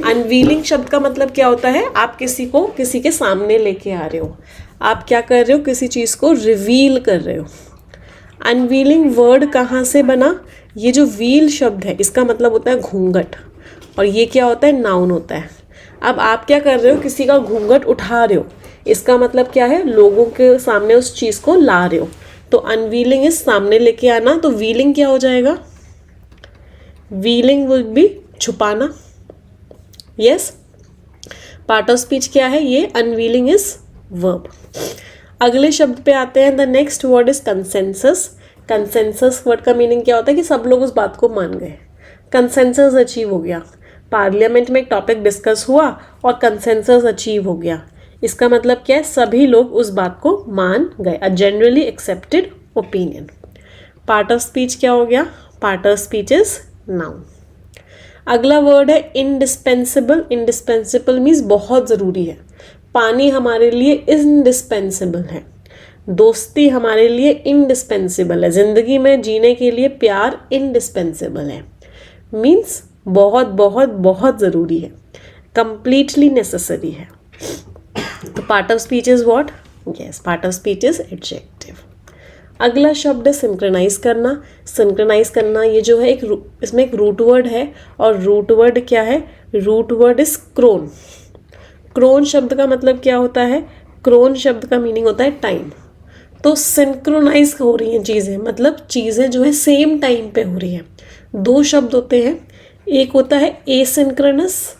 Unveiling शब्द का मतलब क्या होता है? आप किसी को किसी के सामने लेके आ रहे हो, आप क्या कर रहे हो? किसी चीज़ को रिवील कर रहे हो। अनवीलिंग वर्ड कहाँ से बना? ये जो व्हील शब्द है इसका मतलब होता है घूंघट, और ये क्या होता है? नाउन होता है। अब आप क्या कर रहे हो? किसी का घूंघट उठा रहे हो, इसका मतलब क्या है? लोगों के सामने उस चीज़ को ला रहे हो। तो अनवीलिंग इज सामने लेके आना, तो व्हीलिंग क्या हो जाएगा? व्हीलिंग विल बी छुपाना। यस, पार्ट ऑफ स्पीच क्या है? ये अनवीलिंग इज वर्ब। अगले शब्द पे आते हैं। The next word is consensus. Consensus word का मीनिंग क्या होता है? कि सब लोग उस बात को मान गए, कंसेंसस अचीव हो गया। पार्लियामेंट में एक टॉपिक डिस्कस हुआ और कंसेंसस अचीव हो गया, इसका मतलब क्या है? सभी लोग उस बात को मान गए, अ generally accepted opinion. Part of speech क्या हो गया? Part of speech is noun. अगला वर्ड है इंडिस्पेंसिबल। इंडिस्पेंसिबल मीन्स बहुत ज़रूरी है। पानी हमारे लिए इंडिस्पेंसिबल है, दोस्ती हमारे लिए इंडिस्पेंसिबल है, ज़िंदगी में जीने के लिए प्यार इंडिस्पेंसिबल है। मीन्स बहुत बहुत बहुत ज़रूरी है, कंप्लीटली नेसेसरी है। तो part of speech is what? Yes, part of speech is adjective. अगला शब्द है सिंक्रोनाइज करना। सिंक्रोनाइज करना ये जो है इसमें एक रूट वर्ड है, और रूट वर्ड क्या है? Root word is chron. Chron शब्द का मतलब क्या होता है? क्रोन शब्द का मीनिंग होता है टाइम। तो सिंक्रोनाइज हो रही हैं चीज़ें, मतलब चीज़ें जो है सेम टाइम पे हो रही हैं। दो शब्द होते हैं, एक होता है एसिंक्रोनस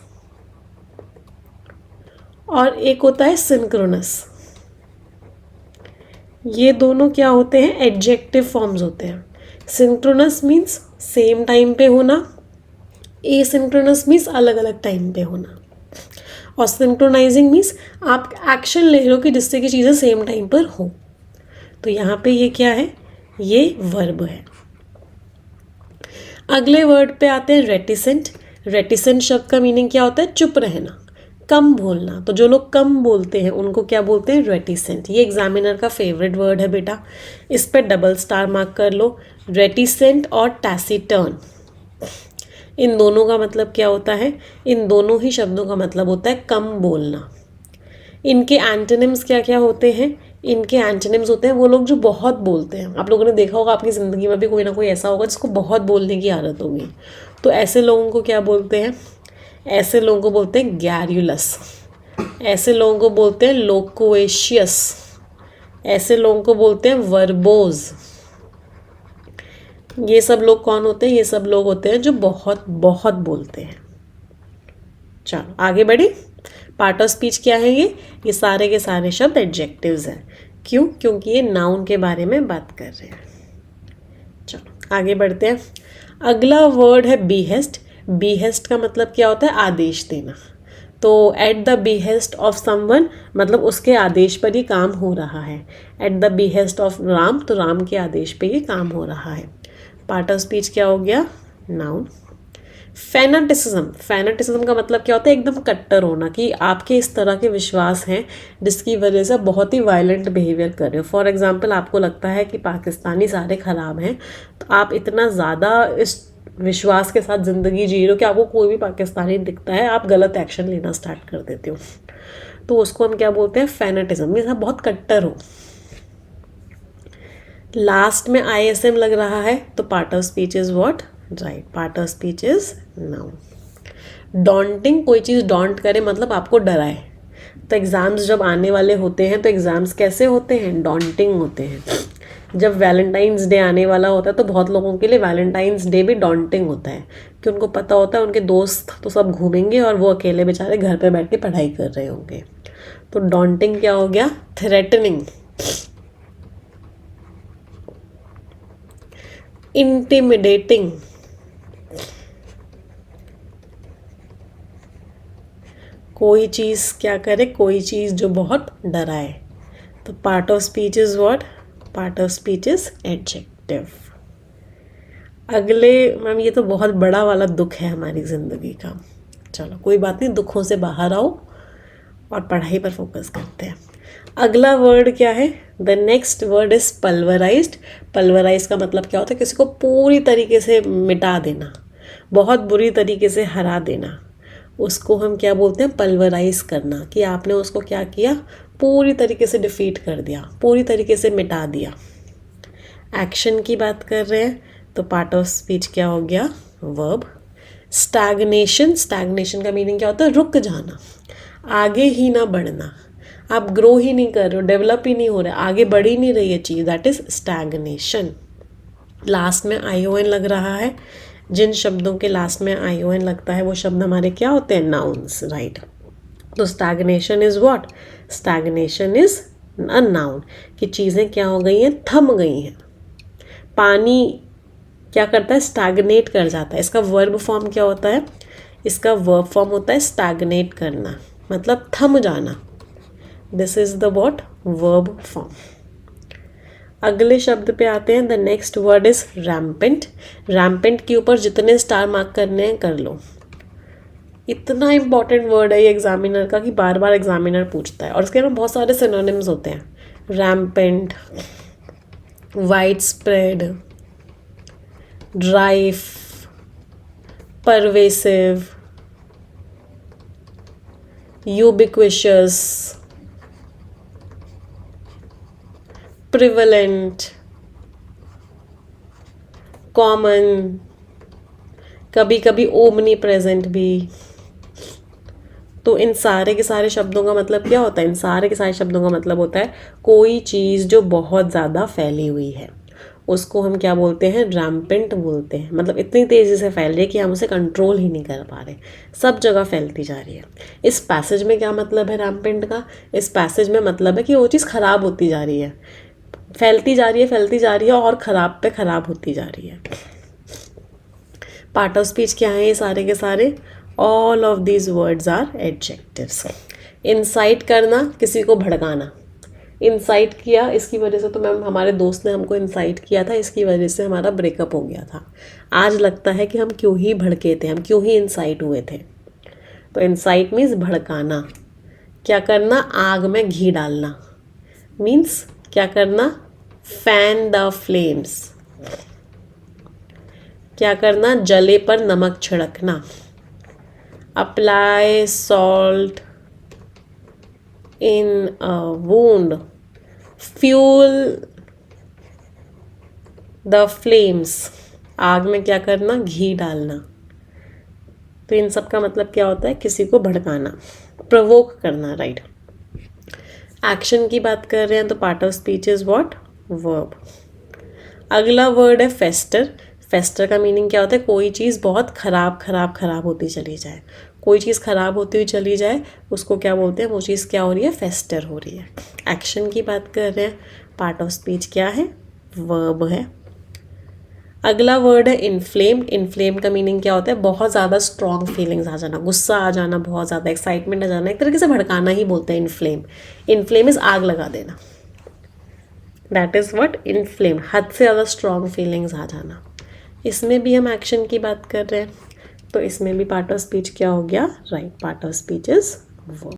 और एक होता है सिंक्रोनस। ये दोनों क्या होते हैं? एडजेक्टिव फॉर्म्स होते हैं। सिंक्रोनस मीन्स सेम टाइम पे होना, एसिंक्रोनस मीन्स अलग अलग टाइम पे होना, और सिंक्रोनाइजिंग मीन्स आप एक्शन ले रहे हो कि जिससे कि चीज़ें सेम टाइम पर हो। तो यहाँ पे ये क्या है? ये वर्ब है। अगले वर्ड पे आते हैं रेटिसेंट। रेटिसेंट शब्द का मीनिंग क्या होता है? चुप रहना, कम बोलना। तो जो लोग कम बोलते हैं उनको क्या बोलते हैं? रेटिसेंट। ये एग्जामिनर का फेवरेट वर्ड है बेटा, इस पर डबल स्टार मार्क कर लो। रेटिसेंट और टैसिटर्न, इन दोनों का मतलब क्या होता है? इन दोनों ही शब्दों का मतलब होता है कम बोलना। इनके एंटोनिम्स क्या क्या होते हैं? इनके एंटोनिम्स होते हैं वो लोग जो बहुत बोलते हैं। आप लोगों ने देखा होगा, आपकी ज़िंदगी में भी कोई ना कोई ऐसा होगा जिसको बहुत बोलने की आदत होगी। तो ऐसे लोगों को क्या बोलते हैं? ऐसे लोगों को बोलते हैं गैर्युलस। ऐसे लोगों को बोलते हैं लोक्वेशियस। ऐसे लोगों को बोलते हैं वर्बोज। ये सब लोग कौन होते हैं? ये सब लोग होते हैं जो बहुत बहुत बोलते हैं। चलो आगे बढ़े। पार्ट ऑफ स्पीच क्या है? ये सारे के सारे शब्द एडजेक्टिव्स हैं। क्यों? क्योंकि ये नाउन के बारे में बात कर रहे हैं। चलो आगे बढ़ते हैं। अगला वर्ड है बीहेस्ट। बीहेस्ट का मतलब क्या होता है? आदेश देना। तो एट द बीहेस्ट ऑफ समवन, मतलब उसके आदेश पर ये काम हो रहा है। एट द बीहेस्ट ऑफ राम, तो राम के आदेश पे ये काम हो रहा है। पार्ट ऑफ स्पीच क्या हो गया? नाउन। फैनाटिसिज्म। फैनाटिसिज्म का मतलब क्या होता है? एकदम कट्टर होना, कि आपके इस तरह के विश्वास हैं जिसकी वजह से बहुत ही वायलेंट बिहेवियर कर रहे हो। फॉर एग्जांपल, आपको लगता है कि पाकिस्तानी सारे ख़राब हैं, तो आप इतना ज़्यादा इस विश्वास के साथ ज़िंदगी जी रहे हो कि आपको कोई भी पाकिस्तानी दिखता है आप गलत एक्शन लेना स्टार्ट कर देते हो। तो उसको हम क्या बोलते हैं? फैनाटिज्म। ये सब बहुत कट्टर हो। लास्ट में ISM लग रहा है, तो part of speech is what? Right, part of speech is noun. Daunting, कोई चीज़ डॉन्ट करे मतलब आपको डराए। तो एग्ज़ाम्स जब आने वाले होते हैं तो एग्ज़ाम्स कैसे होते हैं? डॉन्टिंग होते हैं। जब वैलेंटाइंस डे आने वाला होता है तो बहुत लोगों के लिए वैलेंटाइंस डे भी डॉन्टिंग होता है, कि उनको पता होता है उनके दोस्त तो सब घूमेंगे और वो अकेले बेचारे घर पे बैठ के पढ़ाई कर रहे होंगे। तो डॉन्टिंग क्या हो गया? थ्रेटनिंग। इंटिमिडेटिंग, कोई चीज़ क्या करे? कोई चीज़ जो बहुत डराए। तो part of speech is what? Part of speech is adjective. अगले मैम, ये तो बहुत बड़ा वाला दुख है हमारी ज़िंदगी का। चलो कोई बात नहीं, दुखों से बाहर आओ और पढ़ाई पर फोकस करते हैं। अगला वर्ड क्या है? The next word is pulverised. Pulverise का मतलब क्या होता है? किसी को पूरी तरीके से मिटा देना, बहुत बुरी तरीके से हरा देना। उसको हम क्या बोलते हैं, पल्वराइज करना, कि आपने उसको क्या किया, पूरी तरीके से डिफीट कर दिया, पूरी तरीके से मिटा दिया। एक्शन की बात कर रहे हैं तो पार्ट ऑफ स्पीच क्या हो गया, वर्ब। स्टैग्नेशन, स्टैग्नेशन का मीनिंग क्या होता है, रुक जाना, आगे ही ना बढ़ना, आप ग्रो ही नहीं कर रहे हो, डेवलप ही नहीं हो रहा, आगे बढ़ ही नहीं रही है चीज़, दैट इज स्टैग्नेशन। लास्ट में ION लग रहा है, जिन शब्दों के लास्ट में ION लगता है वो शब्द हमारे क्या होते हैं, नाउन्स, राइट। तो stagnation is what, stagnation is a noun, कि चीज़ें क्या हो गई हैं, थम गई हैं। पानी क्या करता है, स्टैग्नेट कर जाता है। इसका वर्ब फॉर्म क्या होता है, इसका वर्ब फॉर्म होता है स्टैग्नेट करना, मतलब थम जाना। This is the what, verb form. अगले शब्द पे आते हैं, the next word is rampant. Rampant के ऊपर जितने स्टार मार्क करने हैं कर लो। इतना इंपॉर्टेंट वर्ड है ये एग्जामिनर का कि बार बार एग्जामिनर पूछता है, और इसके ना बहुत सारे सिनोनिम्स होते हैं, rampant, widespread, rife, pervasive, ubiquitous, prevalent, common, कभी कभी ओमनी प्रेजेंट भी। तो इन सारे के सारे शब्दों का मतलब क्या होता है, इन सारे के सारे शब्दों का मतलब होता है कोई चीज़ जो बहुत ज़्यादा फैली हुई है, उसको हम क्या बोलते हैं, रैम्पेंट बोलते हैं। मतलब इतनी तेज़ी से फैल रही है कि हम उसे कंट्रोल ही नहीं कर पा रहे, सब जगह फैलती जा रही है। इस पैसेज में क्या मतलब है रैम्पेंट का, इस पैसेज में मतलब है कि वो चीज़ ख़राब होती जा रही है, फैलती जा रही है, फैलती जा रही है, और ख़राब पे ख़राब होती जा रही है। पार्ट ऑफ स्पीच क्या है ये सारे के सारे, all of these words are adjectives. Incite करना, किसी को भड़काना, इंसाइट किया, इसकी वजह से तो मैम हमारे दोस्त ने हमको इंसाइट किया था, इसकी वजह से हमारा ब्रेकअप हो गया था। आज लगता है कि हम क्यों ही भड़के थे, हम क्यों ही इंसाइट हुए थे। तो इंसाइट मीन्स भड़काना। क्या करना, आग में घी डालना, मीन्स क्या करना, फैन द फ्लेम्स। क्या करना, जले पर नमक छिड़कना, apply salt in a wound, fuel the flames, आग में क्या करना, घी डालना। तो इन सब का मतलब क्या होता है, किसी को भड़काना, प्रोवोक करना, राइट। एक्शन की बात कर रहे हैं तो part of speech is what, verb. अगला वर्ड है फेस्टर। फेस्टर का मीनिंग क्या होता है, कोई चीज़ बहुत खराब होती चली जाए, कोई चीज़ खराब होती हुई चली जाए, उसको क्या बोलते हैं, वो चीज़ क्या हो रही है, फेस्टर हो रही है। एक्शन की बात कर रहे हैं, पार्ट ऑफ स्पीच क्या है, वर्ब है। अगला वर्ड है इन्फ्लेम। इन्फ्लेम का मीनिंग क्या होता है, बहुत ज़्यादा स्ट्रॉन्ग फीलिंग्स आ जाना, गुस्सा आ जाना, बहुत ज़्यादा एक्साइटमेंट आ जाना, एक तरीके से भड़काना ही बोलते हैं इन्फ्लेम। इन्फ्लेम इज आग लगा देना, दैट इज़ व्हाट, इन्फ्लेम, हद से ज़्यादा स्ट्रॉन्ग फीलिंग्स आ जाना। इसमें भी हम एक्शन की बात कर रहे हैं, तो इसमें भी पार्ट ऑफ स्पीच क्या हो गया, right, part of speech is verb.